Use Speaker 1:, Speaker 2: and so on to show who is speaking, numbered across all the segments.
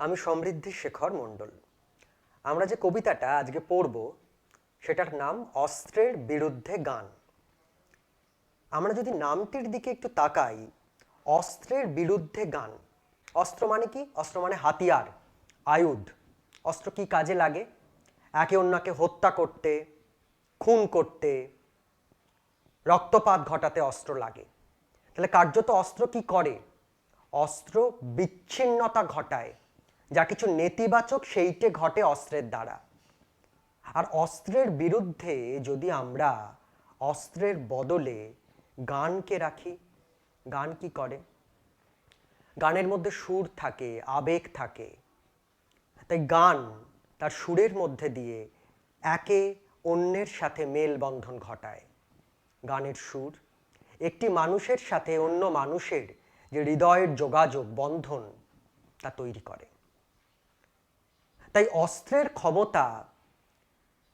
Speaker 1: আমি সমৃদ্ধি শেখর মণ্ডল। আমরা যে কবিতাটা আজকে পড়ব সেটার নাম অস্ত্রের বিরুদ্ধে গান। আমরা যদি নামটির দিকে একটু তাকাই, অস্ত্রের বিরুদ্ধে গান। অস্ত্র মানে কি? অস্ত্র মানে হাতিয়ার, আয়ুধ। অস্ত্র কি কাজে লাগে? একে অন্যকে হত্যা করতে, খুন করতে, রক্তপাত ঘটাতে অস্ত্র লাগে। তাহলে কার্যত অস্ত্র কি করে? অস্ত্র বিচ্ছিন্নতা ঘটায়। যা কিছু নেতিবাচক সেইটে ঘটে অস্ত্রের দ্বারা। আর অস্ত্রের বিরুদ্ধে যদি আমরা অস্ত্রের বদলে গানকে রাখি, গান কি করে? গানের মধ্যে সুর থাকে, আবেগ থাকে। তাই গান তার সুরের মধ্যে দিয়ে একে অন্যের সাথে মেলবন্ধন ঘটায়। গানের সুর একটি মানুষের সাথে অন্য মানুষের যে হৃদয়ের যোগাযোগ বন্ধন তা তৈরি করে। তাই অস্ত্রের ক্ষমতা,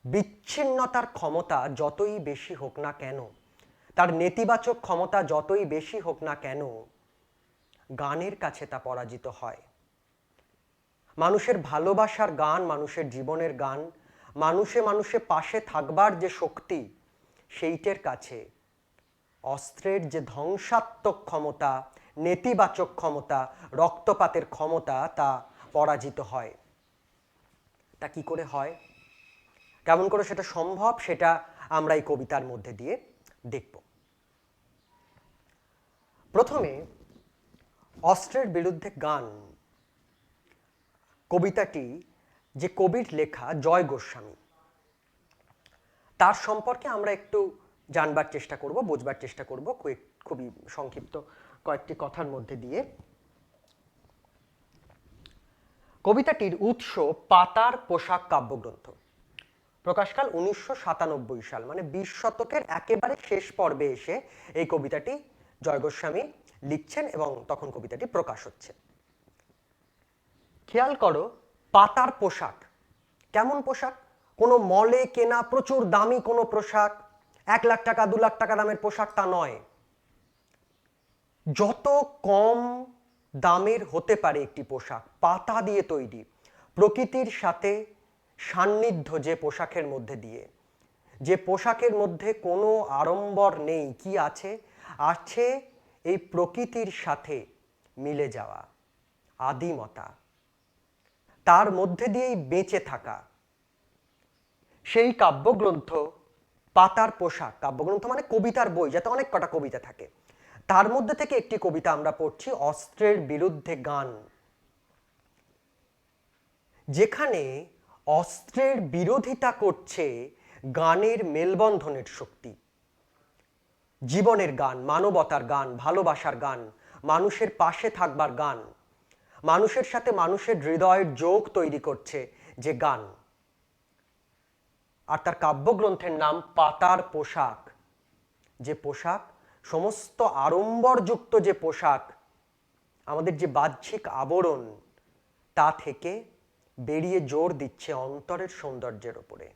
Speaker 1: বিচ্ছিন্নতার ক্ষমতা যতই বেশি হোক না কেন, তার নেতিবাচক ক্ষমতা যতই বেশি হোক না কেন, গানের কাছে তা পরাজিত হয়। মানুষের ভালোবাসার গান, মানুষের জীবনের গান, মানুষে মানুষে পাশে থাকবার যে শক্তি, সেইটের কাছে অস্ত্রের যে ধ্বংসাত্মক ক্ষমতা, নেতিবাচক ক্ষমতা, রক্তপাতের ক্ষমতা তা পরাজিত হয়। তা কি করে হয়, কেমন করে সেটা সম্ভব, সেটা আমরা এই কবিতার মধ্যে দিয়ে দেখব। প্রথমে অস্ত্রের বিরুদ্ধে গান কবিতাটি যে কবির লেখা জয় গোস্বামী, তার সম্পর্কে আমরা একটু জানবার চেষ্টা করব, বুঝবার চেষ্টা করব খুবই সংক্ষিপ্ত কয়েকটি কথার মধ্যে দিয়ে। কবিতাটির উৎস পাতার পোশাক কাব্যগ্রন্থ, প্রকাশকাল 1997 সাল, মানে 20 শতকের একেবারে শেষ পর্বে এসে এই কবিতাটি জয় গোস্বামী লিখছেন এবং তখন কবিতাটি প্রকাশ হচ্ছে। খেয়াল করো, পাতার পোশাক। কেমন পোশাক? কোনো মলে কেনা প্রচুর দামি কোনো পোশাক, 1 লাখ টাকা 2 লাখ টাকা দামের পোশাক তা নয়। যত কম দামের হতে পারে একটি পোশাক, পাতা দিয়ে তৈরি, প্রকৃতির সাথে সান্নিধ্য যে পোশাকের মধ্যে দিয়ে, যে পোশাকের মধ্যে কোনো আড়ম্বর নেই, কি আছে? আছে এই প্রকৃতির সাথে মিলে যাওয়া, আদিমতা, তার মধ্যে দিয়েই বেঁচে থাকা। সেই কাব্যগ্রন্থ পাতার পোশাক, কাব্যগ্রন্থ মানে কবিতার বই, যাতে অনেক কটা কবিতা থাকে, তার মধ্যে থেকে একটি কবিতা আমরা পড়ছি, অস্ত্রের বিরুদ্ধে গান, যেখানে অস্ত্রের বিরোধিতা করছে গানের মেলবন্ধনের শক্তি। জীবনের গান, মানবতার গান, ভালোবাসার গান, মানুষের পাশে থাকবার গান, মানুষের সাথে মানুষের হৃদয়ের যোগ তৈরি করছে যে গান। আর তার কাব্যগ্রন্থের নাম পাতার পোশাক। যে পোশাক, সমস্ত আড়ম্বরযুক্ত যে পোশাক, আমাদের যে বাহ্যিক আবরণ, তা থেকে বেরিয়ে জোর দিচ্ছে অন্তরের সৌন্দর্যের ওপরে।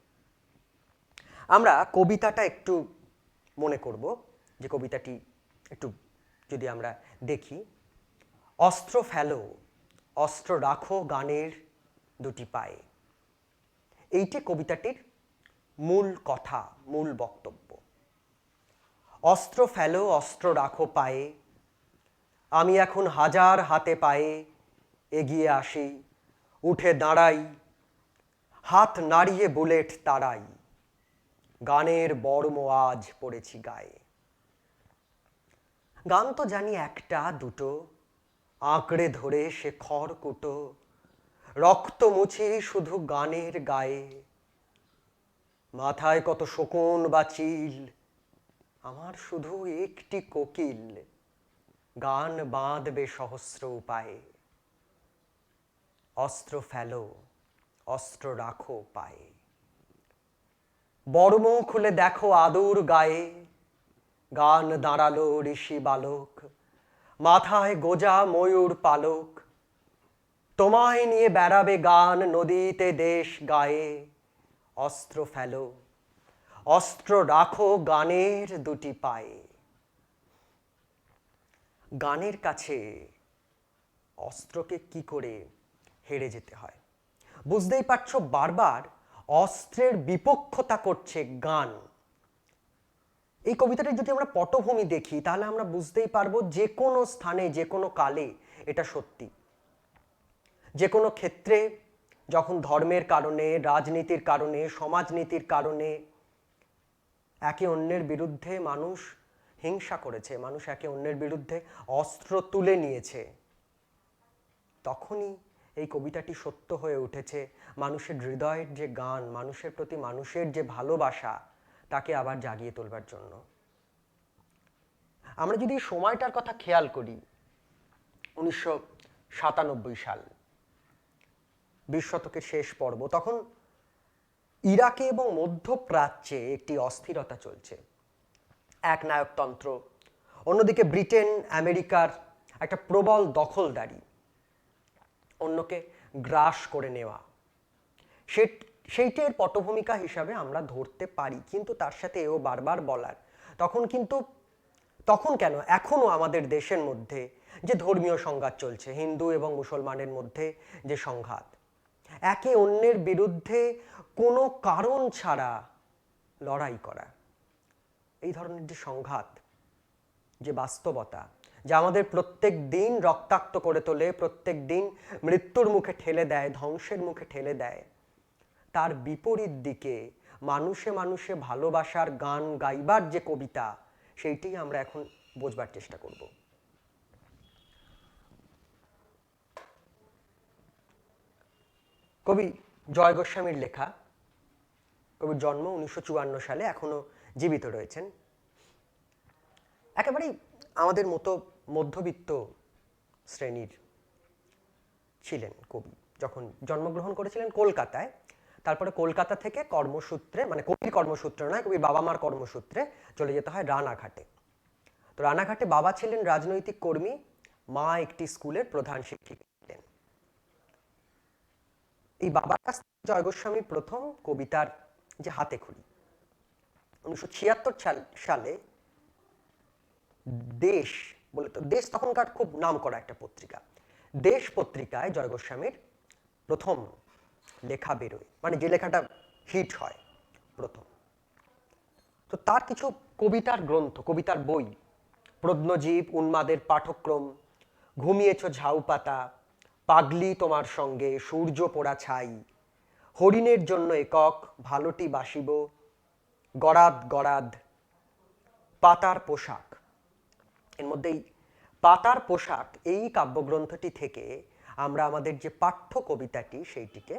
Speaker 1: আমরা কবিতাটা একটু মনে করব, যে কবিতাটি একটু যদি আমরা দেখি। অস্ত্র ফেলো, অস্ত্র রাখো গানের দুটি পায়ে, এইটি কবিতাটির মূল কথা, মূল বক্তব্য। অস্ত্র ফেলো, অস্ত্র রাখো পায়ে, আমি এখন হাজার হাতে পায়ে এগিয়ে আসি, উঠে দাঁড়াই, হাত নাড়িয়ে বুলেট তাড়াই, গানের বর্ম আজ পড়েছি গায়ে। গান তো জানি একটা দুটো, আঁকড়ে ধরে সে খড়কুটো, রক্ত মুছি শুধু গানের গায়ে, মাথায় কত শকুন বা চিল, আমার শুধু একটি কোকিল, গান বাঁধবে সহস্র উপায়ে। অস্ত্র ফেলো, অস্ত্র রাখো পায়ে, বর্ম খুলে দেখো আদুর গায়ে, গান দাঁড়ালো ঋষি বালক, মাথায় গোজা ময়ূর পালক, তোমায় নিয়ে বেড়াবে গান নদীতে দেশ গায়ে। অস্ত্র ফেলো, অস্ত্র রাখো গানের দুটি পায়ে। গানের কাছে অস্ত্রকে কি করে হেরে যেতে হয়। বুঝতেই পারছো, বারবার অস্ত্রের বিপক্ষতা করছে গান। এই কবিতাটা যদি আমরা পটভূমি দেখি তাহলে আমরা বুঝতেই পারবো যে কোনো স্থানে যে কোনো কালে এটা সত্যি। যে কোনো ক্ষেত্রে যখন ধর্মের কারণে, রাজনীতির কারণে, সমাজনীতির কারণে একে অন্যের বিরুদ্ধে মানুষ হিংসা করেছে, মানুষ একে অন্যের বিরুদ্ধে অস্ত্র তুলে নিয়েছে, তখনই এই কবিতাটি সত্য হয়ে উঠেছে। মানুষের হৃদয়ের যে গান, মানুষের প্রতি মানুষের যে ভালোবাসা, তাকে আবার জাগিয়ে তোলবার জন্য। আমরা যদি সময়টার কথা খেয়াল করি, 1997 সাল, 20 শতকের শেষ পর্ব, তখন ইরাকে এবং মধ্যপ্রাচ্যে একটি অস্থিরতা চলছে। এক নায়কতন্ত্র, অন্যদিকে ব্রিটেন আমেরিকার একটা প্রবল দখলদারি, অন্যকে গ্রাস করে নেওয়া, সেইটার পটভূমিকা হিসাবে আমরা ধরতে পারি। কিন্তু তার সাথে এও বারবার বলার, তখন কেন এখনো আমাদের দেশের মধ্যে যে ধর্মীয় সংঘাত চলছে, হিন্দু এবং মুসলমানের মধ্যে যে সংঘাত, একে অন্যের বিরুদ্ধে কোনো কারণ ছাড়া লড়াই করা, এই ধরনের যে সংঘাত, যে বাস্তবতা, যা আমাদের প্রত্যেক দিন রক্তাক্ত করে তোলে, প্রত্যেক দিন মৃত্যুর মুখে ঠেলে দেয়, ধ্বংসের মুখে ঠেলে দেয়, তার বিপরীত দিকে মানুষে মানুষে ভালোবাসার গান গাইবার যে কবিতা, সেইটাই আমরা এখন বোঝবার চেষ্টা করব। কবি জয় গোস্বামীর লেখা, কবির জন্ম 1954 সালে, এখনো জীবিত রয়েছেন। একেবারেই আমাদের মতো মধ্যবিত্ত শ্রেণীর ছিলেন কবি। যখন জন্মগ্রহণ করেছিলেন কলকাতায়, তারপরে কলকাতা থেকে কর্মসূত্রে, মানে কবির কর্মসূত্রে নয়, কবির বাবা মার কর্মসূত্রে চলে যেতে হয় রানাঘাটে। তো রানাঘাটে বাবা ছিলেন রাজনৈতিক কর্মী, মা একটি স্কুলের প্রধান শিক্ষিকা ছিলেন। এই বাবার কাছ থেকে জয় গোস্বামী প্রথম কবিতার যে হাতেখড়ি, 1976 সালে দেশ বলে, তো দেশ তখনকার খুব নাম করা একটা পত্রিকা, দেশ পত্রিকায় জয় গোস্বামীর প্রথম লেখা বেরোয়, মানে যে লেখাটা হিট হয় প্রথম। তো তার কিছু কবিতার গ্রন্থ, কবিতার বই, প্রত্নজীব, উন্মাদের পাঠক্রম, ঘুমিয়েছ ঝাউ পাতা, পাগলি তোমার সঙ্গে, সূর্য পোড়া ছাই, হরিণের জন্য একক, ভালোটি বাসিব, গরাদ গরাদ, পাতার পোশাক, এর মধ্যেই পাতার পোশাক এই কাব্যগ্রন্থটি থেকে আমরা আমাদের যে পাঠ্য কবিতাটি সেইটিকে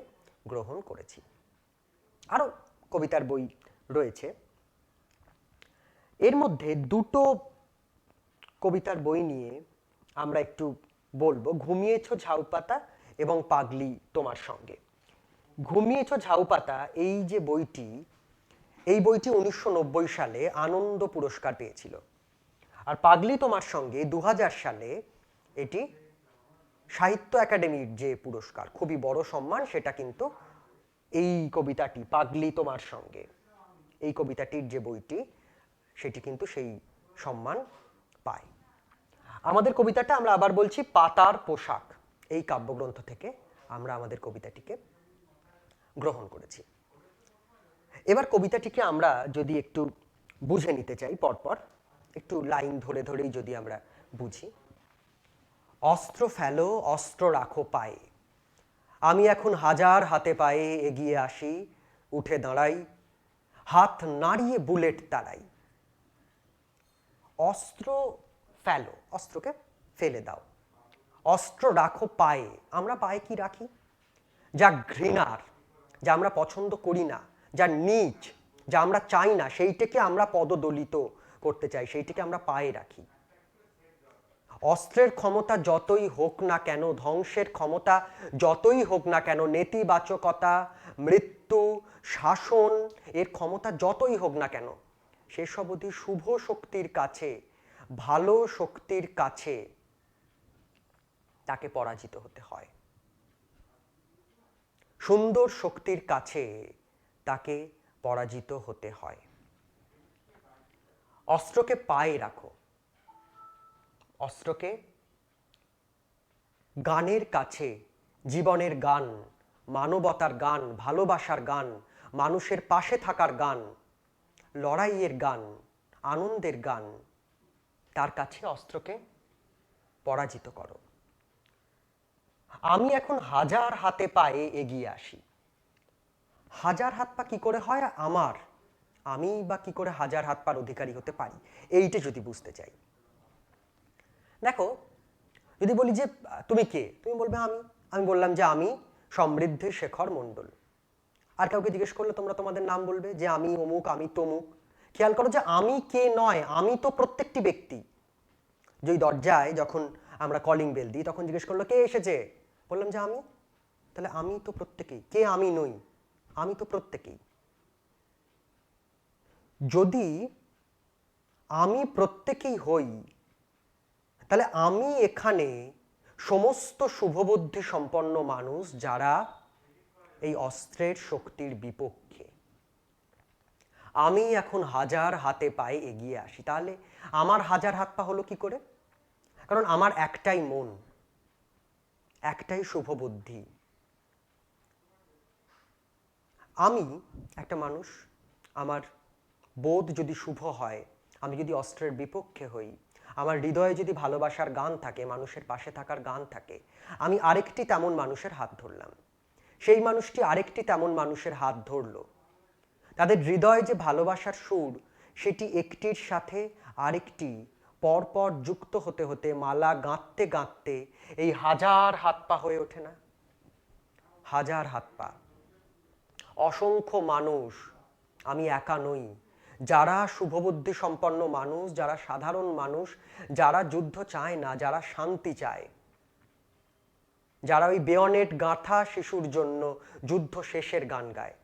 Speaker 1: গ্রহণ করেছি। আরো কবিতার বই রয়েছে, এর মধ্যে দুটো কবিতার বই নিয়ে আমরা একটু বলবো, ঘুমিয়েছ ঝাউ পাতা এবং পাগলি তোমার সঙ্গে। ঘুমিয়েছ ঝাউ পাতা এই যে বইটি, এই বইটি 1990 সালে আনন্দ পুরস্কার পেয়েছিল। আর পাগলি তোমার সঙ্গে 2000 সালে এটি সাহিত্য একাডেমির যে পুরস্কার, খুবই বড় সম্মান, সেটা কিন্তু এই কবিতাটি পাগলি তোমার সঙ্গে, এই কবিতাটির যে বইটি, সেটি কিন্তু সেই সম্মান পায়। আমাদের কবিতাটা, আমরা আবার বলছি, পাতার পোশাক এই কাব্যগ্রন্থ থেকে আমরা আমাদের কবিতাটিকে গ্রহণ করেছি। এবার কবিতাটিকে আমরা যদি একটু বুঝে নিতে চাই, পরপর একটু লাইন ধরে ধরেই যদি আমরা বুঝি। অস্ত্র ফেলো, অস্ত্র রাখো পায়ে, আমি এখন হাজার হাতে পায়ে এগিয়ে আসি, উঠে দাঁড়াই, হাত নাড়িয়ে বুলেট তাড়াই। অস্ত্র ফেলো, অস্ত্রকে ফেলে দাও, অস্ত্র রাখো পায়ে, আমরা পায়ে কি রাখি? যা ঘৃণার, যা আমরা পছন্দ করি না, যা নীচ, যা আমরা চাই না, সেইটাকে আমরা পদদলিত করতে চাই, সেইটাকে আমরা পায়ে রাখি। অস্ত্রের ক্ষমতা যতই হোক না কেন, ধ্বংসের ক্ষমতা যতই হোক না কেন, নেতিবাচকতা, মৃত্যু, শাসন, এর ক্ষমতা যতই হোক না কেন, সেসব অবধি শুভ শক্তির কাছে, ভালো শক্তির কাছে তাকে পরাজিত হতে হয়। সুন্দর শক্তির কাছে তাকে পরাজিত হতে হয়। অস্ত্রকে পায়ে রাখো, অস্ত্রকে গানের কাছে জীবনের গান, মানবতার গান, ভালোবাসার গান, মানুষের পাশে থাকার গান, লড়াইয়ের গান, আনন্দের গান, তার কাছে অস্ত্রকে পরাজিত করো। আমি এখন হাজার হাতে পায়ে এগিয়ে আসি। হাজার হাত পা কি করে হয় আমার, আমি বা কি করে হাজার হাত পার অধিকারী হতে পারি, এইটা যদি বুঝতে চাই। দেখো, যদি বলি যে তুমি কে, তুমি বলবে আমি। আমি বললাম যে আমি সমৃদ্ধি শেখর মণ্ডল। আর কাউকে জিজ্ঞেস করলে তোমরা তোমাদের নাম বলবে যে আমি অমুক, আমি তমুক। খেয়াল করো যে আমি কে নয়, আমি তো প্রত্যেকটি ব্যক্তি। যে দরজায় যখন আমরা কলিং বেল দিই তখন জিজ্ঞেস করলো কে এসেছে, বললাম যে আমি। তাহলে আমি তো প্রত্যেকেই। কে আমি নই, আমি তো প্রত্যেকেই। যদি আমি প্রত্যেকেই হই, তাহলে আমি এখানে সমস্ত শুভবুদ্ধি সম্পন্ন মানুষ যারা এই অস্ত্রের শক্তির বিপক্ষে, আমি এখন হাজার হাতে পায়ে এগিয়ে আসি। তাহলে আমার হাজার হাত পা হলো কি করে? কারণ আমার একটাই মন, একটাই শুভবুদ্ধি। আমি একটা মানুষ, আমার বোধ যদি শুভ হয়, আমি যদি অস্ত্রের বিপক্ষে হই, আমার হৃদয়ে যদি ভালোবাসার গান থাকে, মানুষের পাশে থাকার গান থাকে, আমি আরেকটি তেমন মানুষের হাত ধরলাম। সেই মানুষটি আরেকটি তেমন মানুষের হাত ধরল। তাদের হৃদয়ে যে ভালোবাসার সুর, সেটি একটির সাথে আরেকটি পরপর যুক্ত হতে হতে মালা গাঁথতে গাঁথতে এই হাজার হাত পা হয়ে ওঠে না? হাজার হাত পা, অসংখ্য মানুষ, আমি একা নই, যারা শুভবুদ্ধি সম্পন্ন মানুষ, যারা সাধারণ মানুষ, যারা যুদ্ধ চায় না, যারা শান্তি চায়, যারা ওই বেয়নেট গাঁথা শিশুর জন্য যুদ্ধ শেষের গান গায়।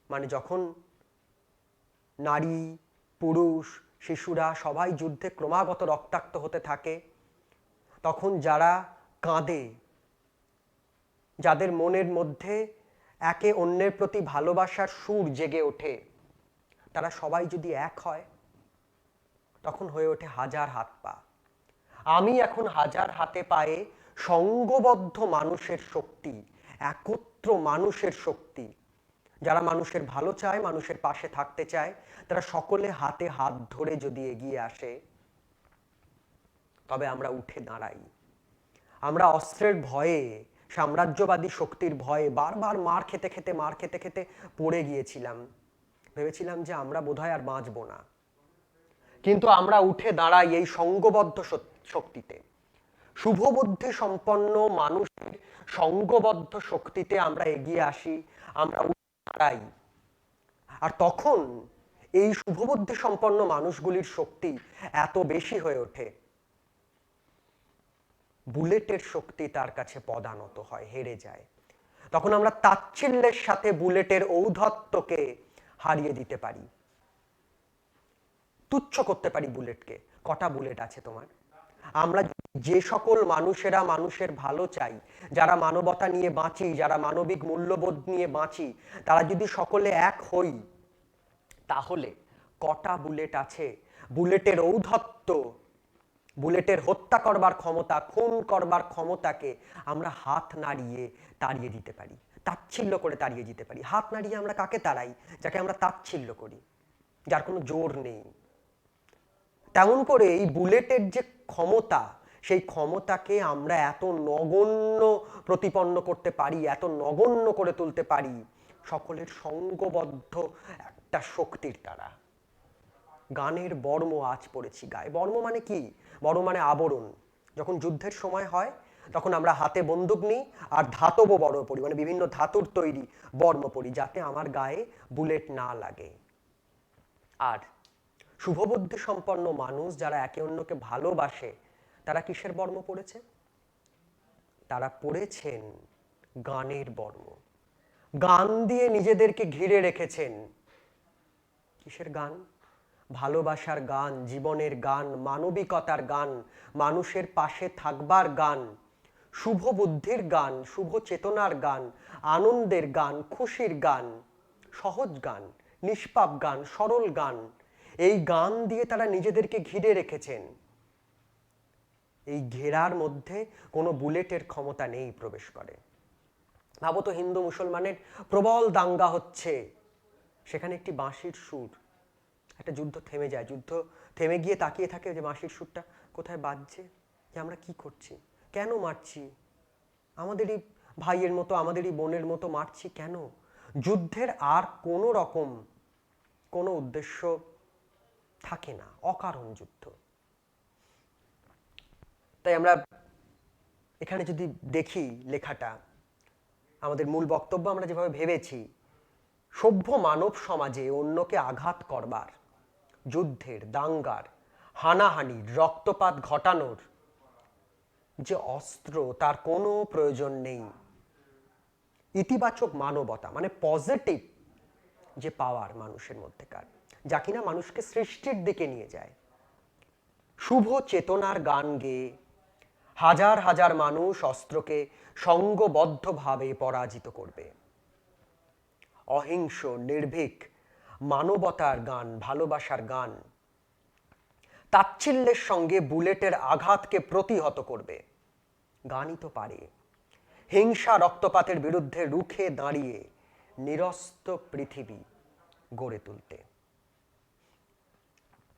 Speaker 1: মানে যখন নারী, পুরুষ, শিশুরা সবাই যুদ্ধে ক্রমাগত রক্তাক্ত হতে থাকে, তখন যারা কাঁদে, যাদের মনের মধ্যে একে অন্যের প্রতি ভালোবাসার সুর জেগে ওঠে, তারা সবাই যদি এক হয়, তখন হয়ে ওঠে হাজার হাত পা। আমি এখন হাজার হাতে পায়ে সঙ্গবদ্ধ মানুষের শক্তি, একত্র মানুষের শক্তি, যারা মানুষের ভালো চায়, মানুষের পাশে থাকতে চায়, তারা সকলে হাতে হাত ধরে যদি এগিয়ে আসে, তবে আমরা উঠে দাঁড়াই। আমরা অস্ত্রের ভয়ে, সাম্রাজ্যবাদী শক্তির ভয়ে বারবার মার খেতে খেতে পড়ে গিয়েছিলাম। ভেবেছিলাম যে আমরা বোধহয় আর বাঁচবো না। কিন্তু আমরা উঠে দাঁড়াই এই সঙ্গবদ্ধ শক্তিতে। শুভবুদ্ধি সম্পন্ন মানুষের সঙ্গবদ্ধ শক্তিতে আমরা এগিয়ে আসি, আমরা উঠে দাঁড়াই। আর তখন এই শুভবুদ্ধি সম্পন্ন মানুষগুলির শক্তি এত বেশি হয়ে ওঠে, বুলেটের শক্তি তার কাছে পদানত হয়, হেরে যায়। তখন আমরা তাচ্ছিল্যের সাথে বুলেটের ঔদ্ধত্যকে হারিয়ে দিতে পারি, তুচ্ছ করতে পারি বুলেটকে। কটা বুলেট আছে তোমার? আমরা যে সকল মানুষেরা মানুষের ভালো চাই, যারা মানবতা নিয়ে বাঁচি, যারা মানবিক মূল্যবোধ নিয়ে বাঁচি, তারা যদি সকলে এক হই, তাহলে কটা বুলেট আছে? বুলেটের ঔদ্ধত্য, বুলেটের হত্যা করবার ক্ষমতা, খুন করবার ক্ষমতাকে আমরা হাত নাড়িয়ে তাড়িয়ে দিতে পারি, তাচ্ছিল্য করে তাড়িয়ে দিতে পারি। হাত নাড়িয়ে আমরা কাকে তাড়াই? যাকে আমরা তাচ্ছিল্য করি, যার কোনো জোর নেই। তেমন করে এই বুলেটের যে ক্ষমতা, সেই ক্ষমতাকে আমরা এত নগণ্য প্রতিপন্ন করতে পারি, এত নগণ্য করে তুলতে পারি সকলের সঙ্গবদ্ধ একটা শক্তির দ্বারা। গানের বর্ম আজ পড়েছি গায়ে। বর্ম মানে কি? বর্ম মানে আবরণ। যখন যুদ্ধের সময় হয়, তখন আমরা হাতে বন্দুক নিই আর ধাতব বর্ম পরি, মানে বিভিন্ন ধাতুর তৈরি বর্ম পরি, যাতে আমার গায়ে বুলেট না লাগে। আর শুভবুদ্ধি সম্পন্ন মানুষ যারা একে অন্যকে ভালোবাসে, তারা কিসের বর্ম পড়েছে? তারা পড়েছেন গানের বর্ম। গান দিয়ে নিজেদেরকে ঘিরে রেখেছেন। কিসের গান? ভালোবাসার গান, জীবনের গান, মানবিকতার গান, মানুষের পাশে থাকবার গান, শুভ বুদ্ধির গান, শুভ চেতনার গান, আনন্দের গান, খুশির গান, সহজ গান, নিষ্পাপ গান, সরল গান। এই গান দিয়ে তারা নিজেদেরকে ঘিরে রেখেছেন। এই ঘেরার মধ্যে কোনো বুলেটের ক্ষমতা নেই প্রবেশ করে। ভাবো তো, হিন্দু মুসলমানের প্রবল দাঙ্গা হচ্ছে, সেখানে একটি বাঁশির সুর, একটা যুদ্ধ থেমে যায়, যুদ্ধ থেমে গিয়ে তাকিয়ে থাকে যে বাঁশির সুরটা কোথায় বাজছে, যে আমরা কি করছি, কেন মারছি, আমাদেরই ভাইয়ের মতো আমাদেরই বোনের মতো মারছি কেন? যুদ্ধের আর কোনো রকম কোনো উদ্দেশ্য থাকে না, অকারণ যুদ্ধ। তাই আমরা এখানে যদি দেখি লেখাটা, আমাদের মূল বক্তব্য আমরা যেভাবে ভেবেছি, সভ্য মানব সমাজে অন্যকে আঘাত করবার, যুদ্ধের, দাঙ্গার, হানাহানির, রক্তপাত ঘটানোর যে অস্ত্র, তার কোনো প্রয়োজন নেই। ইতিবাচক মানবতা মানে পজিটিভ যে পাওয়ার মানুষের মধ্যেকার, যা কিনা মানুষকে সৃষ্টির দিকে নিয়ে যায়, শুভ চেতনার গান গেয়ে হাজার হাজার মানুষ অস্ত্রকে সঙ্গবদ্ধভাবে পরাজিত করবে। অহিংস, নির্ভীক, মানবতার গান, ভালোবাসার গান তাচ্ছিল্যের সঙ্গে বুলেটের আঘাতকে প্রতিহত করবে। গানই তো পারে হিংসা, রক্তপাতের বিরুদ্ধে রুখে দাঁড়িয়ে নিরস্ত পৃথিবী গড়ে তুলতে।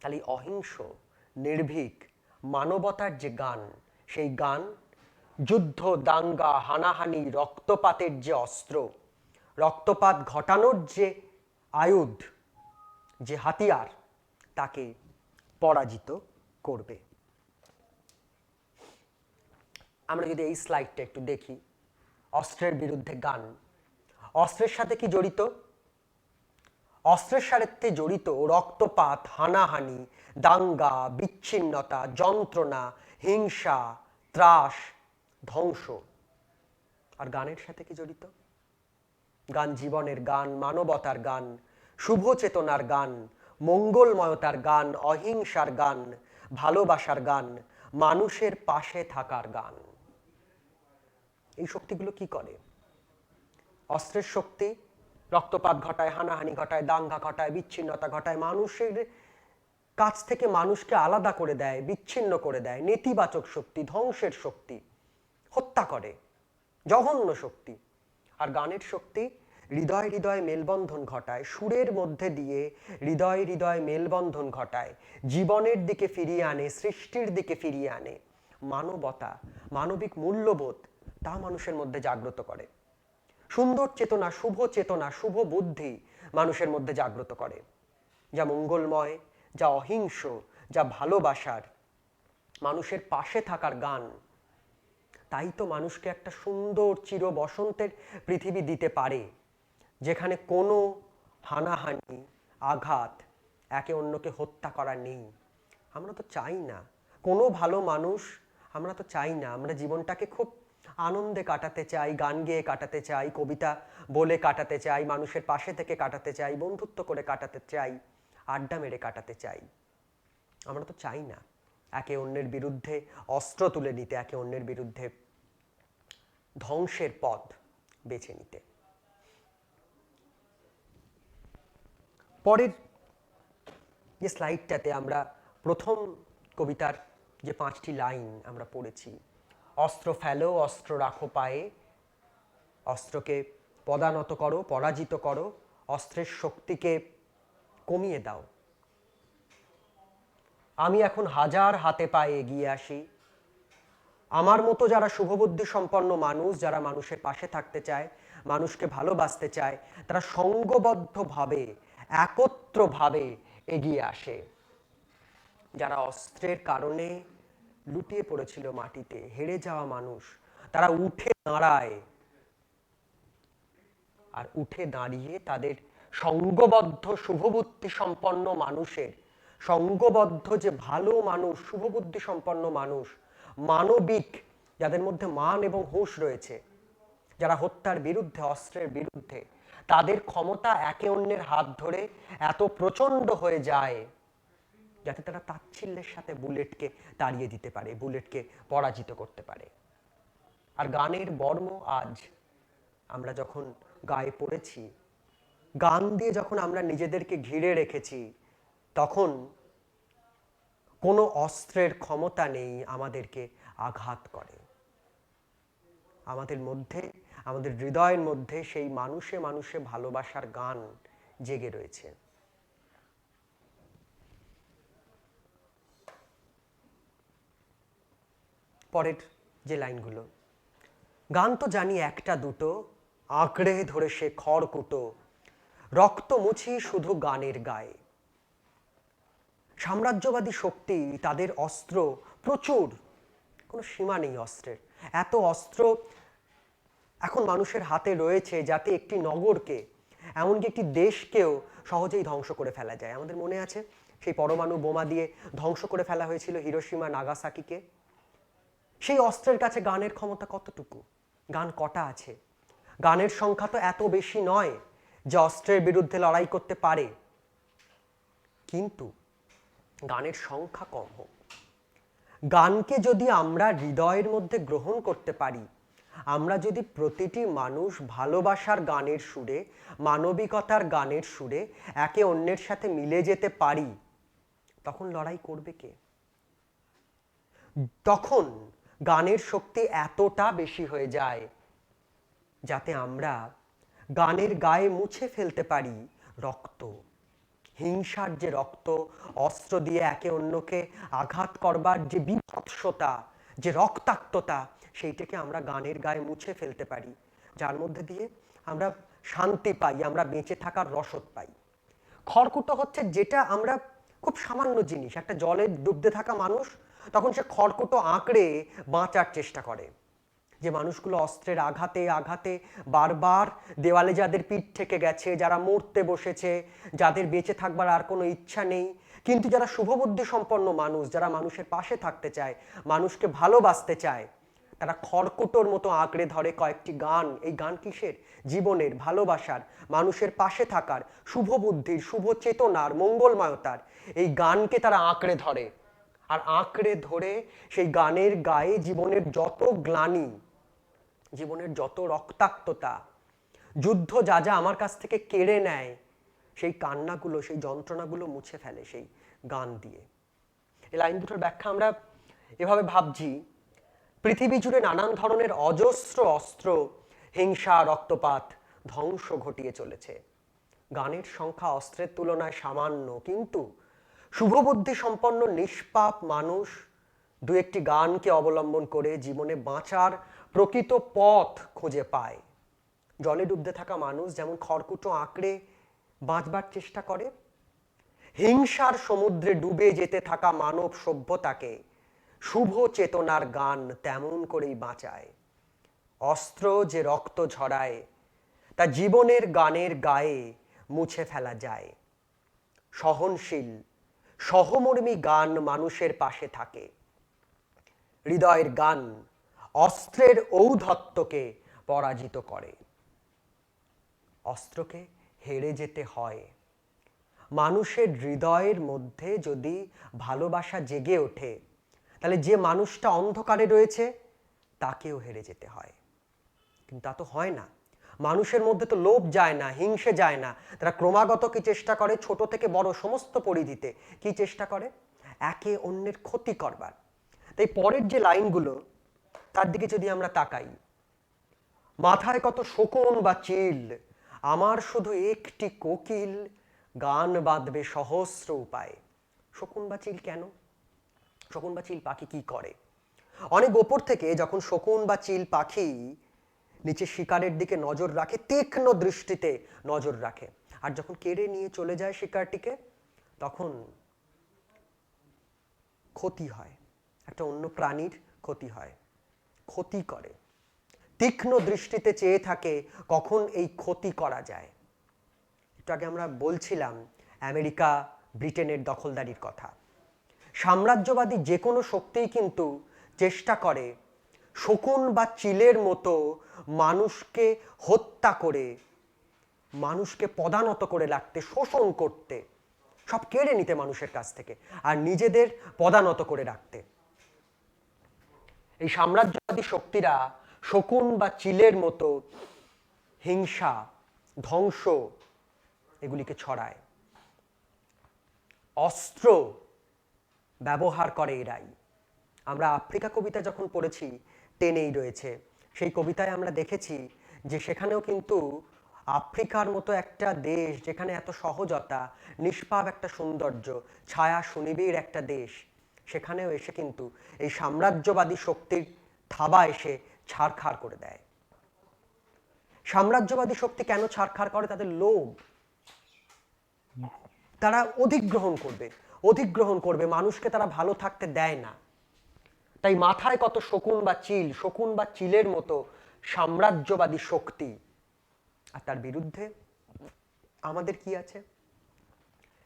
Speaker 1: তাহলে অহিংস, নির্ভীক, মানবতার যে গান, সেই গান যুদ্ধ, দাঙ্গা, হানাহানি, রক্তপাতের যে অস্ত্র, রক্তপাত ঘটানোর যে আয়ুধ, যে হাতিয়ার, তাকে পরাজিত করবে। আমরা যদি এই স্লাইডটা একটু দেখি, অস্ত্রের বিরুদ্ধে গান, অস্ত্রের সাথে কি জড়িত? অস্ত্রের সাথে জড়িত রক্তপাত, হানাহানি, দাঙ্গা, বিচ্ছিন্নতা, যন্ত্রণা, হিংসা, ত্রাস, ধ্বংস। আর গানের সাথে কি জড়িত? গান জীবনের গান, মানবতার গান, শুভ চেতনার গান, মঙ্গলময়তার গান, অহিংসার গান, ভালোবাসার গান, মানুষের পাশে থাকার গান। এই শক্তিগুলো কি করে? অস্ত্রের শক্তি রক্তপাত ঘটায়, হানাহানি ঘটায়, দাঙ্গা ঘটায়, বিচ্ছিন্নতা ঘটায়, মানুষের কাছ থেকে মানুষকে আলাদা করে দেয়, বিচ্ছিন্ন করে দেয়। নেতিবাচক শক্তি, ধ্বংসের শক্তি, হত্যা করে, জঘন্য শক্তি। আর গানের শক্তি হৃদয় হৃদয় মেলবন্ধন ঘটায়, সুরের মধ্যে দিয়ে হৃদয় হৃদয় মেলবন্ধন ঘটায়, জীবনের দিকে ফিরিয়ে আনে, সৃষ্টির দিকে ফিরিয়ে আনে, মানবতা, মানবিক মূল্যবোধ তা মানুষের মধ্যে জাগ্রত করে। সুন্দর চেতনা, শুভ বুদ্ধি মানুষের মধ্যে জাগ্রত করে, যা মঙ্গলময়, যা অহিংস, যা ভালোবাসার, মানুষের পাশে থাকার গান। তাই তো মানুষকে একটা সুন্দর চির বসন্তের পৃথিবী দিতে পারে, যেখানে কোনো হানাহানি, আঘাত, একে অন্যকে হত্যা করা নেই। আমরা তো চাই না কোনো ভালো মানুষ, আমরা তো চাই না, আমরা জীবনটাকে খুব আনন্দে কাটাতে চাই, গান গেয়ে কাটাতে চাই, কবিতা বলে কাটাতে চাই, মানুষের পাশে থেকে কাটাতে চাই, বন্ধুত্ব করে কাটাতে চাই, আড্ডা মেরে কাটাতে চাই। আমরা তো চাই না একে অন্যের বিরুদ্ধে অস্ত্র তুলে নিতে, একে অন্যের বিরুদ্ধে ধ্বংসের পথ বেছে নিতে। পরের যে স্লাইডটাতে আমরা প্রথম কবিতার যে 5টি লাইন আমরা পড়েছি, অস্ত্র ফেলো, অস্ত্র রাখো পায়ে, অস্ত্রকে পদানত করো, পরাজিত করো, অস্ত্রের শক্তিকে কমিয়ে দাও। আমি এখন হাজার হাতে পায়ে এগিয়ে আসি, আমার মতো যারা শুভবুদ্ধি সম্পন্ন মানুষ, যারা মানুষের পাশে থাকতে চায়, মানুষকে ভালোবাসতে চায়, তারা সঙ্গবদ্ধভাবে, একত্রভাবে এগিয়ে আসে। যারা অস্ত্রের কারণে লুটিয়ে পড়েছিল মাটিতে, হেরে যাওয়া মানুষ, তারা উঠে দাঁড়ায়, আর উঠে দাঁড়িয়ে তাদের সঙ্গবদ্ধ শুভবুদ্ধি সম্পন্ন মানুষের, সঙ্গবদ্ধ যে ভালো মানুষ, শুভবুদ্ধি সম্পন্ন মানুষ, মানবিক, যাদের মধ্যে মান এবং হুঁশ রয়েছে, যারা হত্যার বিরুদ্ধে, অস্ত্রের বিরুদ্ধে, তাদের ক্ষমতা একে অন্যের হাত ধরে এত প্রচন্ড হয়ে যায় যাতে তারা তাচ্ছিল্যের সাথে বুলেটকে তাড়িয়ে দিতে পারে, বুলেটকে পরাজিত করতে পারে। আর গানের বর্ম আজ আমরা যখন গায়ে পড়েছি, গান দিয়ে যখন আমরা নিজেদেরকে ঘিরে রেখেছি, তখন কোনো অস্ত্রের ক্ষমতা নেই আমাদেরকে আঘাত করে। আমাদের মধ্যে, আমাদের হৃদয়ের মধ্যে সেই মানুষে মানুষে ভালোবাসার গান জেগে রয়েছে। পরের যে লাইনগুলো, গান তো জানি একটা দুটো, আঁকড়ে ধরে সে খড়কুটো, রক্ত মুছি শুধু গানের গায়ে। সাম্রাজ্যবাদী শক্তি, তাদের অস্ত্র প্রচুর, কোনো সীমা নেই অস্ত্রের। এত অস্ত্র এখন মানুষের হাতে রয়েছে যাতে একটি নগরকে, এমনকি একটি দেশকেও সহজেই ধ্বংস করে ফেলা যায়। আমাদের মনে আছে সেই পরমাণু বোমা দিয়ে ধ্বংস করে ফেলা হয়েছিল হিরোশিমা নাগাসাকিকে। সেই অস্ত্রের কাছে গানের ক্ষমতা কতটুকু? গান কটা আছে? গানের সংখ্যা তো এত বেশি নয় যে অস্ত্রের বিরুদ্ধে লড়াই করতে পারে, কিন্তু গানের সংখ্যা কম হোক। গানকে যদি আমরা হৃদয়ের মধ্যে গ্রহণ করতে পারি, আমরা যদি প্রতিটি মানুষ ভালোবাসার গানের সুরে, মানবিকতার গানের সুরে একে অন্যের সাথে মিলে যেতে পারি, তখন লড়াই করবে কে? তখন গানের শক্তি এতটা বেশি হয়ে যায় যাতে আমরা গানের গায়ে মুছে ফেলতে পারি রক্ত, হিংসার যে রক্ত, অস্ত্র দিয়ে একে অন্যকে আঘাত করবার যে বিভৎসতা, যে রক্তাক্ততা, সেইটাকে আমরা গানের গায়ে মুছে ফেলতে পারি, যার মধ্যে দিয়ে আমরা শান্তি পাই, আমরা বেঁচে থাকার রসদ পাই। খড়কুটো হচ্ছে যেটা আমরা খুব সামান্য জিনিস, একটা জলে ডুবতে থাকা মানুষ তখন সে খড়কুটো আঁকড়ে বাঁচার চেষ্টা করে। যে মানুষগুলো অস্ত্রের আঘাতে আঘাতে বারবার দেওয়ালে যাদের পিঠ থেকে গেছে, যারা মরতে বসেছে, যাদের বেঁচে থাকবার আর কোনো ইচ্ছা নেই, কিন্তু যারা শুভবুদ্ধি সম্পন্ন মানুষ, যারা মানুষের পাশে থাকতে চায়, মানুষকে ভালোবাসতে চায়, তারা খড়কুটোর মতো আঁকড়ে ধরে কয়েকটি গান। এই গান কিসের? জীবনের, ভালোবাসার, মানুষের পাশে থাকার, শুভবুদ্ধির, শুভ চেতনার, মঙ্গলময়তার। এই গানকে তারা আঁকড়ে ধরে, আর আঁকড়ে ধরে সেই গানের গায়ে জীবনের যত গ্লানি, জীবনের যত রক্তাক্ততা, যুদ্ধ যা যা আমার কাছ থেকে কেড়ে নেয়, সেই কান্নাগুলো, সেই যন্ত্রণাগুলো মুছে ফেলে সেই গান দিয়ে। এই লাইন দুটোর ব্যাখ্যা আমরা এভাবে ভাবছি, পৃথিবী জুড়ে নানান ধরনের অজস্র অস্ত্র হিংসা, রক্তপাত, ধ্বংস ঘটিয়ে চলেছে। গানের সংখ্যা অস্ত্রের তুলনায় সামান্য, কিন্তু শুভবুদ্ধি সম্পন্ন নিষ্পাপ মানুষ দু একটি গানকে অবলম্বন করে জীবনে বাঁচার প্রকৃত পথ খুঁজে পায়। জলে ডুবতে থাকা মানুষ যেমন খড়কুটো আঁকড়ে বাঁচবার চেষ্টা করে, হিংসার সমুদ্রে ডুবে যেতে থাকা মানব সভ্যতাকে শুভ চেতনার গান তেমন করেই বাঁচায়। অস্ত্র যে রক্ত ঝরায়, তা জীবনের গানের গায়ে মুছে ফেলা যায়। সহনশীল, সহমর্মী গান মানুষের পাশে থাকে। হৃদয়ের গান অস্ত্রের ঔদ্ধত্যকে পরাজিত করে। অস্ত্রকে হেরে যেতে হয়। মানুষের হৃদয়ের মধ্যে যদি ভালোবাসা জেগে ওঠে, তাহলে যে মানুষটা অন্ধকারে রয়েছে তাকেও হেরে যেতে হয়। কিন্তু তা তো হয় না। মানুষের মধ্যে তো লোভ যায় না, হিংসে যায় না। তারা ক্রমাগত কি চেষ্টা করে? ছোট থেকে বড় সমস্ত পরিধিতে কি চেষ্টা করে? একে অন্যের ক্ষতি করবার। তাই পরের যে লাইনগুলো, তার দিকে যদি আমরা তাকাই, মাথায় কত শকুন বা চিল, আমার শুধু একটি কোকিল, গান বাঁধবে সহস্র উপায়। শকুন বা চিল কেন? শকুন বা চিল পাখি কি করে? অনেক ওপর থেকে যখন শকুন বা চিল পাখি নিচে শিকারের দিকে নজর রাখে, তীক্ষ্ণ দৃষ্টিতে নজর রাখে, আর যখন কেড়ে নিয়ে চলে যায় শিকারটিকে, তখন ক্ষতি হয়, একটা অন্য প্রাণীর ক্ষতি হয়, ক্ষতি করে, তীক্ষ্ণ দৃষ্টিতে চেয়ে থাকে কখন এই ক্ষতি করা যায়। একটু আগে আমরা বলছিলাম আমেরিকা ব্রিটেনের দখলদারির কথা। সাম্রাজ্যবাদী যে কোনো শক্তিই কিন্তু চেষ্টা করে শকুন বা চিলের মতো মানুষকে হত্যা করে, মানুষকে পদানত করে রাখতে, শোষণ করতে, সব কেড়ে নিতে মানুষের কাছ থেকে, আর নিজেদের পদানত করে রাখতে। এই সাম্রাজ্যবাদী শক্তিরা শকুন বা চিলের মতো হিংসা, ধ্বংস এগুলিকে ছড়ায়। অস্ত্র ব্যবহার করে এরাই। আমরা আফ্রিকা কবিতা যখন পড়েছি, টেনেই রয়েছে, সেই কবিতায় আমরা দেখেছি যে সেখানেও কিন্তু আফ্রিকার মতো একটা দেশ, যেখানে এত সহজতা, নিষ্পাপ একটা সৌন্দর্য, ছায়া সুনিবিড় একটা দেশ, সেখানেও এসে কিন্তু এই সাম্রাজ্যবাদী শক্তির থাবা এসে ছাড়খাড় করে দেয়। সাম্রাজ্যবাদী শক্তি কেন ছাড়খাড় করে? তাদের লোভ। তারা অধিগ্রহণ করবে, মানুষকে তারা ভালো থাকতে দেয় না। তাই মাথায় কত শকুন বা চিলের মতো সাম্রাজ্যবাদী শক্তি। আর তার বিরুদ্ধে আমাদের কি আছে?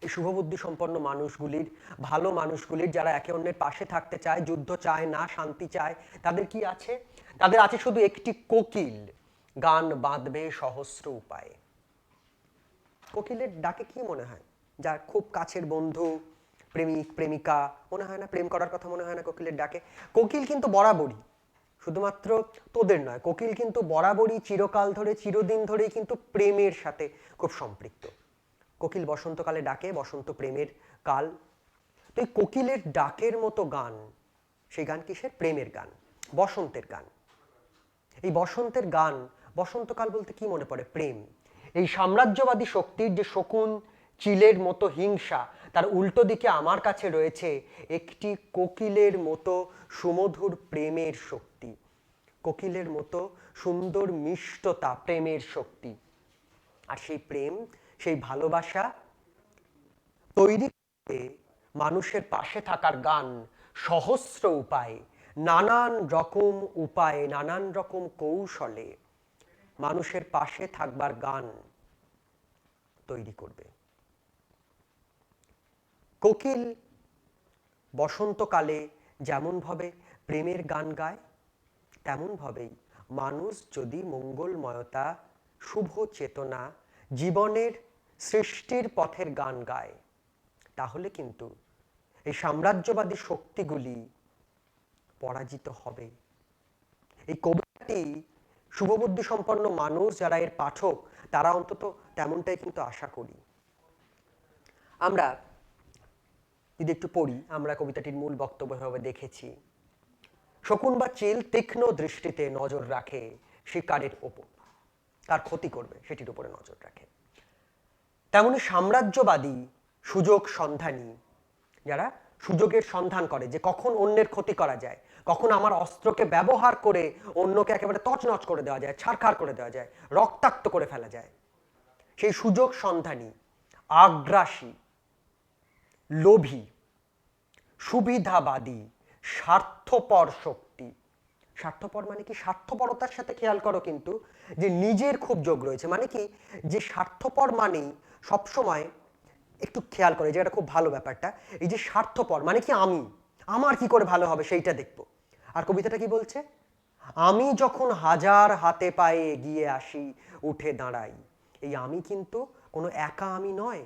Speaker 1: এই শুভবুদ্ধি সম্পন্ন মানুষগুলির, ভালো মানুষগুলির, যারা একে অন্যের পাশে থাকতে চায়, যুদ্ধ চায় না, শান্তি চায়, তাদের কি আছে? তাদের আছে শুধু একটি কোকিল, গান বাঁধবে সহস্র উপায়ে। কোকিলের ডাকে কি মনে হয়? যার খুব কাছের বন্ধু, প্রেমিক প্রেমিকা, মনে হয় না? প্রেম করার কথা মনে হয় না কোকিলের ডাকে? কোকিল কিন্তু বরাবরই, শুধুমাত্র তোদের নয়, কোকিল কিন্তু বরাবরই চিরকাল ধরে, চিরদিন ধরেই কিন্তু প্রেমের সাথে খুব সম্পৃক্ত। কোকিল বসন্তকালে ডাকে, বসন্ত প্রেমের কাল। তো এই কোকিলের ডাকের মতো গান, সেই গান কিসের? প্রেমের গান, বসন্তের গান। এই বসন্তের গান, বসন্তকাল বলতে কি মনে পড়ে? প্রেম। এই সাম্রাজ্যবাদী শক্তির যে শকুন চিলের মতো হিংসা, তার উল্টো দিকে আমার কাছে রয়েছে একটি কোকিলের মতো সুমধুর প্রেমের শক্তি, কোকিলের মতো সুন্দর মিষ্টতা, প্রেমের শক্তি। আর সেই প্রেম, সেই ভালোবাসা তৈরি করে মানুষের পাশে থাকার গান সহস্র উপায়ে, নানান রকম উপায়ে, নানান রকম কৌশলে মানুষের পাশে থাকবার গান তৈরি করবে। কোকিল বসন্তকালে যেমনভাবে প্রেমের গান গায়, তেমনভাবেই মানুষ যদি মঙ্গলময়তা, শুভ চেতনা, জীবনের সৃষ্টির পথের গান গায়, তাহলে কিন্তু এই সাম্রাজ্যবাদী শক্তিগুলি পরাজিত হবে। এই কবিতাটি শুভবুদ্ধি সম্পন্ন মানুষ যারা এর পাঠক, তারা অন্তত তেমনটাই কিন্তু আশা করি। আমরা যদি একটু পড়ি, আমরা কবিতাটির মূল বক্তব্য ভাবে দেখেছি, শকুন বা চিল তীক্ষ্ণ দৃষ্টিতে নজর রাখে শিকারের ওপর, তার ক্ষতি করবে সেটির উপরে নজর রাখে। তেমনি সাম্রাজ্যবাদী সুযোগ সন্ধানী, যারা সুযোগের সন্ধান করে যে কখন অন্যের ক্ষতি করা যায়, কখন আমার অস্ত্রকে ব্যবহার করে অন্যকে একেবারে তছনছ করে দেওয়া যায়, ছাড়খাড় করে দেওয়া যায়, রক্তাক্ত করে ফেলা যায়, সেই সুযোগ সন্ধানী, আগ্রাসী, লোভী, সুবিধাবাদী, স্বার্থপর শক্তি। স্বার্থপর মানে কি? স্বার্থপরতার সাথে খেয়াল করো কিন্তু যে নিজের খুব যোগ রয়েছে, মানে কি যে স্বার্থপর মানেই সবসময়, একটু খেয়াল করে, যে এটা খুব ভালো ব্যাপারটা, এই যে স্বার্থপর মানে কি আমার কি করে ভালো হবে সেইটা দেখবো। আর কবিতাটা কি বলছে? আমি যখন হাজার হাতে পায়ে এগিয়ে আসি, উঠে দাঁড়াই, এই আমি কিন্তু কোনো একা আমি নয়।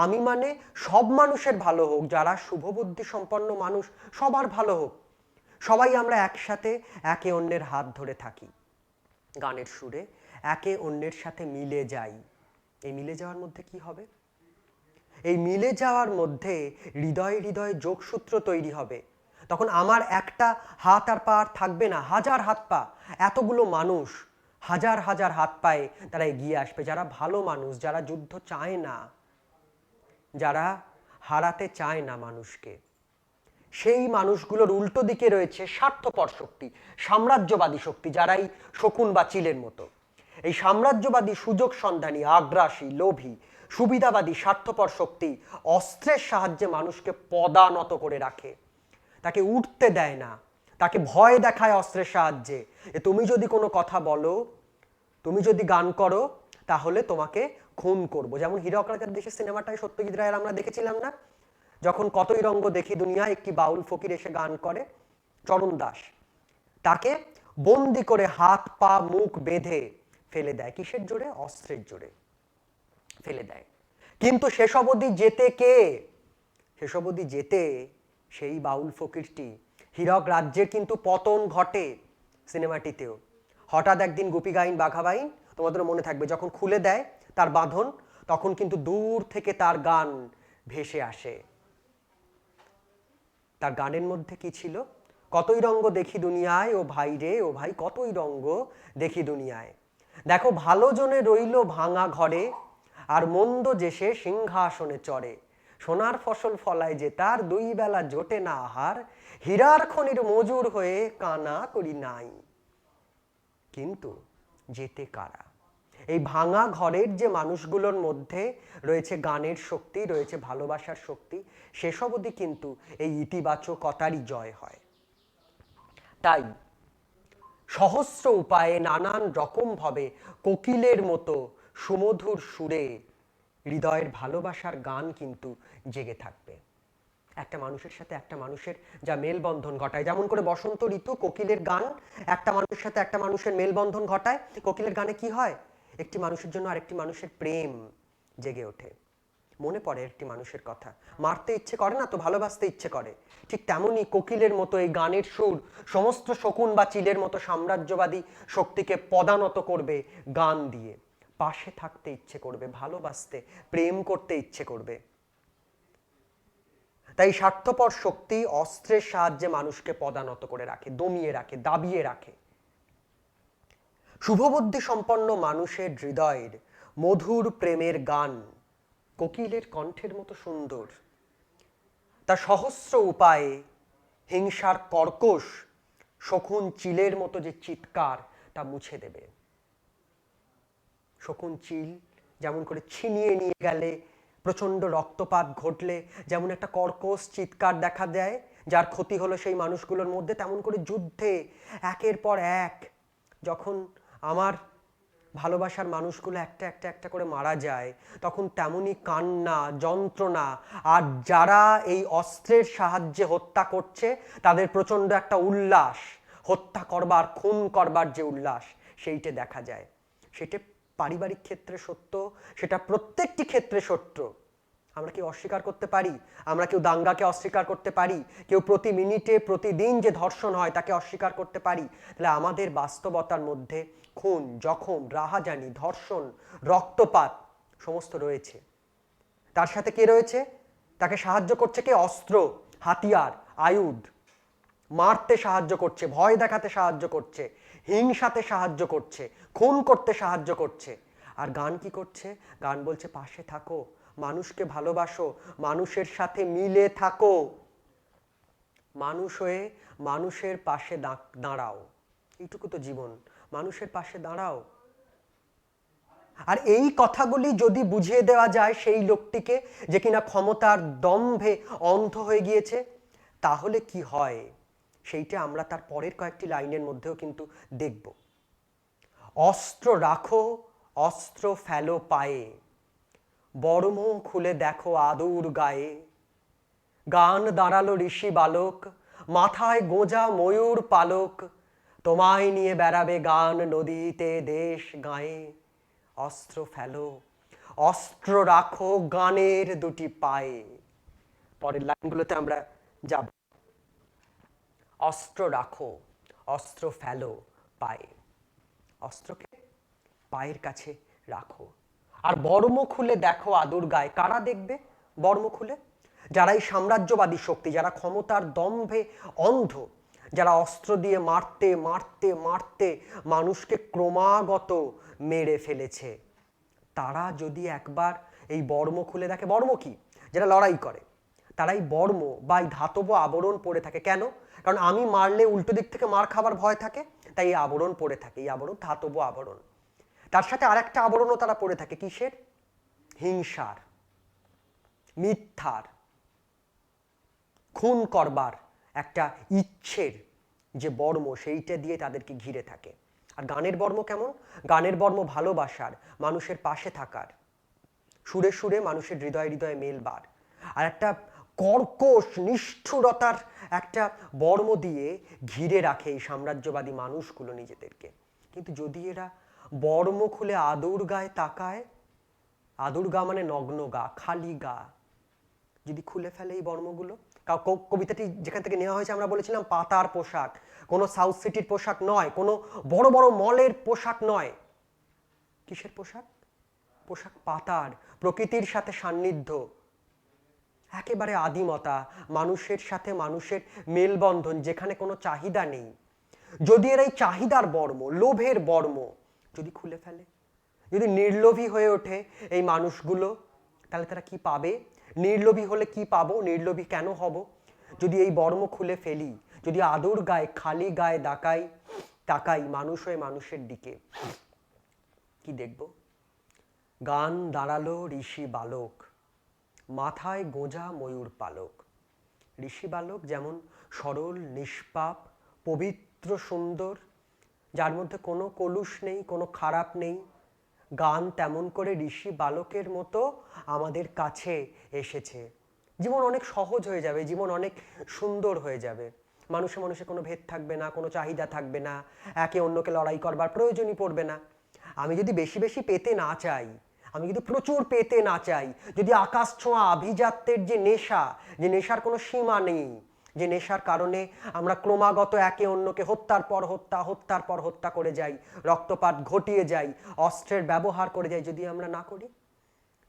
Speaker 1: আমি মানে সব মানুষের ভালো হোক, যারা শুভবুদ্ধি সম্পন্ন মানুষ সবার ভালো হোক, সবাই আমরা একসাথে একে অন্যের হাত ধরে থাকি, গানের সুরে একে অন্যের সাথে মিলে যাই। এই মিলে যাওয়ার মধ্যে কি হবে? এই মিলে যাওয়ার মধ্যে হৃদয়ে হৃদয়ে যোগসূত্র তৈরি হবে। তখন আমার একটা হাত আর পা আর থাকবে না, হাজার হাত পা, এতগুলো মানুষ, হাজার হাজার হাত পায়ে তারা এগিয়ে আসবে, যারা ভালো মানুষ, যারা যুদ্ধ চায় না, যারা হারাতে চায় না মানুষকে। সেই মানুষগুলোর উল্টো দিকে রয়েছে স্বার্থপর শক্তি, সাম্রাজ্যবাদী শক্তি, যারাই শকুন বা চিলের মতো। এই সাম্রাজ্যবাদী সুযোগ সন্ধানী, আগ্রাসী, লোভী, সুবিধাবাদী, স্বার্থপর শক্তি অস্ত্রের সাহায্যে মানুষকে পদানত করে রাখে, তাকে উঠতে দেয় না, তাকে ভয় দেখায় অস্ত্রের সাহায্যে। তুমি যদি কোনো কথা বলো, তুমি যদি গান করো, তাহলে তোমাকে খুন করব। যেমন হীরক রাজার দেশের সিনেমাটায় সত্যজিৎ রায়ের আমরা দেখেছিলাম না, যখন কতই রঙ্গ দেখি দুনিয়া, একটি বাউল ফকির এসে গান করে, চরণ দাস, তাকে বন্দি করে হাত পা মুখ বেঁধে ফেলে দেয়, কিসের জোরে? অস্ত্রের জোরে ফেলে দেয়। কিন্তু শেষ অবধি যেতে কে? শেষ অবধি যেতে সেই বাউল ফকিরটি। হীরক রাজ্যের কিন্তু পতন ঘটে সিনেমাটিতেও। হঠাৎ একদিন গুপি গাইন বাঘা বাইন, তোমাদের মনে থাকবে, যখন খুলে দেয় তার বাঁধন, তখন কিন্তু দূর থেকে তার গান ভেসে আসে। তার গানের মধ্যে কি ছিল? কতই রঙ্গ দেখি দুনিয়ায়, ও ভাই রে ও ভাই কতই রঙ্গ দেখি দুনিয়ায়। দেখো ভালো জনে রইল ভাঙা ঘরে, আর মন্দ যে সে সিংহাসনে চড়ে। সোনার ফসল ফলায় যে তার, দুই বেলা জোটে না আহার, হীরার খনির মজুর হয়ে কানা করি নাই। কিন্তু যেতে কারা? এই ভাঙা ঘরের যে মানুষগুলোর মধ্যে রয়েছে গানের শক্তি, রয়েছে ভালোবাসার শক্তি, সেসব অবধি কিন্তু এই ইতিবাচকতারই জয় হয়। তাই সহস্র উপায়ে নানান রকমভাবে কোকিলের মতো সুমধুর সুরে হৃদয়ের ভালোবাসার গান কিন্তু জেগে থাকবে। একটা মানুষের সাথে একটা মানুষের যা মেলবন্ধন ঘটায়, যেমন করে বসন্ত ঋতু কোকিলের গান একটা মানুষের সাথে একটা মানুষের মেলবন্ধন ঘটায়। কোকিলের গানে কি হয়? একটি মানুষের জন্য আরেকটি মানুষের প্রেম জেগে ওঠে, মনে পড়ে একটি মানুষের কথা, মারতে ইচ্ছে করে না তো ভালোবাসতে ইচ্ছে করে। ঠিক তেমনি কোকিলের মতো এই গানের সুর সমস্ত শকুন বা চিলের মতো সাম্রাজ্যবাদী শক্তিকে পদানত করবে গান দিয়ে। পাশে থাকতে ইচ্ছে করবে, ভালোবাসতে প্রেম করতে ইচ্ছে করবে। তাই স্বার্থপর শক্তি অস্ত্রের সাহায্যে মানুষকে পদানত করে রাখে, দমিয়ে রাখে, দাবিয়ে রাখে। শুভবুদ্ধি সম্পন্ন মানুষের হৃদয়ের মধুর প্রেমের গান কোকিলের কণ্ঠের মতো সুন্দর। তা সহস্র উপায়ে হিংসার কর্কশ শকুন চিলের মতো যে চিৎকার তা মুছে দেবে। শকুন চিল যেমন করে ছিনিয়ে নিয়ে গেলে, প্রচণ্ড রক্তপাত ঘটলে যেমন একটা কর্কশ চিৎকার দেখা দেয়, যার ক্ষতি হলো সেই মানুষগুলোর মধ্যে, তেমন করে যুদ্ধে একের পর এক যখন আমার ভালোবাসার মানুষগুলো একটা একটা একটা করে মারা যায়, তখন তেমনই কান্না, যন্ত্রণা, আর যারা এই অস্ত্রের সাহায্যে হত্যা করছে তাদের প্রচণ্ড একটা উল্লাস, হত্যা করবার, খুন করবার যে উল্লাস, সেইটা দেখা যায়। সেটা পারিবারিক ক্ষেত্রে সত্য, সেটা প্রত্যেকটি ক্ষেত্রে সত্য। আমরা কি অস্বীকার করতে পারি? আমরা কেউ দাঙ্গাকে অস্বীকার করতে পারি? কেউ প্রতি মিনিটে প্রতিদিন যে ধর্ষণ হয় তাকে অস্বীকার করতে পারি? তাহলে আমাদের বাস্তবতার মধ্যে খুন, জখম, রাহাজানি, ধর্ষণ, রক্তপাত সমস্ত রয়েছে। তার সাথে কে রয়েছে? তাকে সাহায্য করছে কে? অস্ত্র, হাতিয়ার, আয়ুধ। মারতে সাহায্য করছে, ভয় দেখাতে সাহায্য করছে, হিংসাতে সাহায্য করছে, খুন করতে সাহায্য করছে। আর গান কি করছে? গান বলছে পাশে থাকো, মানুষকে ভালোবাসো, মানুষের সাথে মিলে থাকো, মানুষ হয়ে মানুষের পাশে দাঁড়াও। এইটুকু তো জীবন, মানুষের পাশে দাঁড়াও। আর এই কথাগুলি যদি বুঝিয়ে দেওয়া যায় সেই লোকটিকে যে কিনা ক্ষমতার দম্ভে অন্ধ হয়ে গিয়েছে, তাহলে কি হয় সেইটা আমরা তার পরের কয়েকটি লাইনের মধ্যেও কিন্তু দেখব। অস্ত্র রাখো, অস্ত্র ফেলো পায়ে, বর্ম খুলে দেখো আদুর গায়ে, গান দাঁড়ালো ঋষি বালক, মাথায় গোঁজা ময়ূর পালক, তোমায় নিয়ে বেড়াবে গান নদীতে দেশ গায়ে। অস্ত্র ফেলো, অস্ত্র রাখো গানের দুটি পায়ে। পরের লাইনগুলোতে আমরা যাব। অস্ত্র রাখো, অস্ত্র ফেলো পায়ে, অস্ত্রকে পায়ের কাছে রাখো। আর বর্ম খুলে দেখো আদুর গায়ে। কারা দেখবে বর্ম খুলে? যারা এই সাম্রাজ্যবাদী শক্তি, যারা ক্ষমতার দম্ভে অন্ধ, যারা অস্ত্র দিয়ে মারতে মারতে মারতে মানুষকে ক্রমাগত মেরে ফেলেছে, তারা যদি একবার এই বর্ম খুলে দেখে। বর্ম কি? যারা লড়াই করে তারাই বর্ম বা এই ধাতব আবরণ পরে থাকে। কেন? কারণ আমি মারলে উল্টো দিক থেকে মার খাবার ভয় থাকে, তাই এই আবরণ পরে থাকে। এই আবরণ ধাতব আবরণ। তার সাথে আরেকটা আবরণও তারা পরে থাকে। কিসের? হিংসার, মিথ্যার, খুন করবার একটা ইচ্ছের যে বর্ম, সেইটা দিয়ে তাদেরকে ঘিরে থাকে। আর গানের বর্ম কেমন? গানের বর্ম ভালোবাসার, মানুষের পাশে থাকার, সুরে সুরে মানুষের হৃদয়ে হৃদয়ে মেলবার, আর একটা কর্কশ নিষ্ঠুরতার একটা বর্ম দিয়ে ঘিরে রাখে এই সাম্রাজ্যবাদী মানুষগুলো নিজেদেরকে। কিন্তু যদি এরা বর্ম খুলে আদুর গায়ে তাকায়, আদুর গা মানে নগ্ন গা, খালি গা, যদি খুলে ফেলে এই বর্মগুলো, কবিতাটি যেখান থেকে নেওয়া হয়েছে আমরা বলেছিলাম পাতার পোশাক, কোনো সাউথ সিটির পোশাক নয়, কোনো বড় বড় মলের পোশাক নয়। কিসের পোশাক? পোশাক পাতার, প্রকৃতির সাথে সান্নিধ্য, একেবারে আদিমতা, মানুষের সাথে মানুষের মেলবন্ধন, যেখানে কোনো চাহিদা নেই। যদি এর এই চাহিদার বর্ম, লোভের বর্ম যদি খুলে ফেলে, যদি নির্লোভী হয়ে ওঠে এই মানুষগুলো, তাহলে তারা কি পাবে? নির্লোভী হলে কি পাবো? নির্লোভী কেন হব? যদি এই বর্ম খুলে ফেলি, যদি আদর গায়ে, খালি গায়ে তাকাই মানুষ হয়ে মানুষের দিকে, কি দেখব? গান দাঁড়ালো ঋষি বালক, মাথায় গোঁজা ময়ূর পালক। ঋষি বালক যেমন সরল, নিষ্পাপ, পবিত্র, সুন্দর, যার মধ্যে কোনো কলুষ নেই, কোনো খারাপ নেই, গান তেমন করে ঋষি বালকের মতো আমাদের কাছে এসেছে। জীবন অনেক সহজ হয়ে যাবে, জীবন অনেক সুন্দর হয়ে যাবে। মানুষে মানুষে কোনো ভেদ থাকবে না, কোনো চাহিদা থাকবে না, একে অন্যকে লড়াই করবার প্রয়োজনই পড়বে না। আমি যদি বেশি বেশি পেতে না চাই, আমি যদি প্রচুর পেতে না চাই, যদি আকাশ ছোঁয়া আভিজাত্যের যে নেশা, যে নেশার কোনো সীমা নেই, যে নেশার কারণে আমরা ক্রমাগত একে অন্যকে হত্যার পর হত্যা করে যাই, রক্তপাত ঘটিয়ে যাই, অস্ত্রের ব্যবহার করে যাই, যদি আমরা না করি,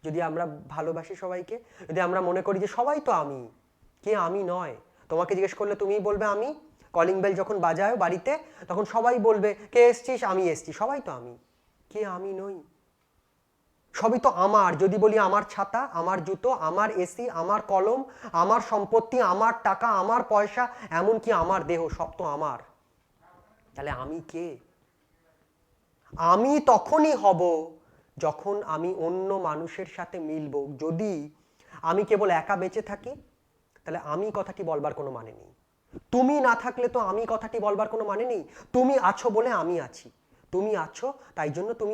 Speaker 1: যদি আমরা ভালোবাসি সবাইকে, যদি আমরা মনে করি যে সবাই তো আমি, কে আমি নয়? তোমাকে জিজ্ঞেস করলে তুমিই বলবে আমি। কলিং বেল যখন বাজায় বাড়িতে, তখন সবাই বলবে কে এসছিস? আমি এসছি। সবাই তো আমি, কে আমি নই? সবই তো আমার। যদি বলি আমার ছাতা, আমার জুতো, আমার এসি, আমার কলম, আমার সম্পত্তি, আমার টাকা, আমার পয়সা, এমনকি আমার দেহ, সব তো আমার। তাহলে আমি কে? আমি তখনই হব যখন আমি অন্য মানুষের সাথে মিলব। যদি আমি কেবল একা বেঁচে থাকি, তাহলে আমি কথাটি বলবার কোনো মানে নেই। তুমি না থাকলে তো আমি কথাটি বলবার কোনো মানে নেই। তুমি আছো বলে আমি আছি, তুমি আছো তাই জন্য তুমি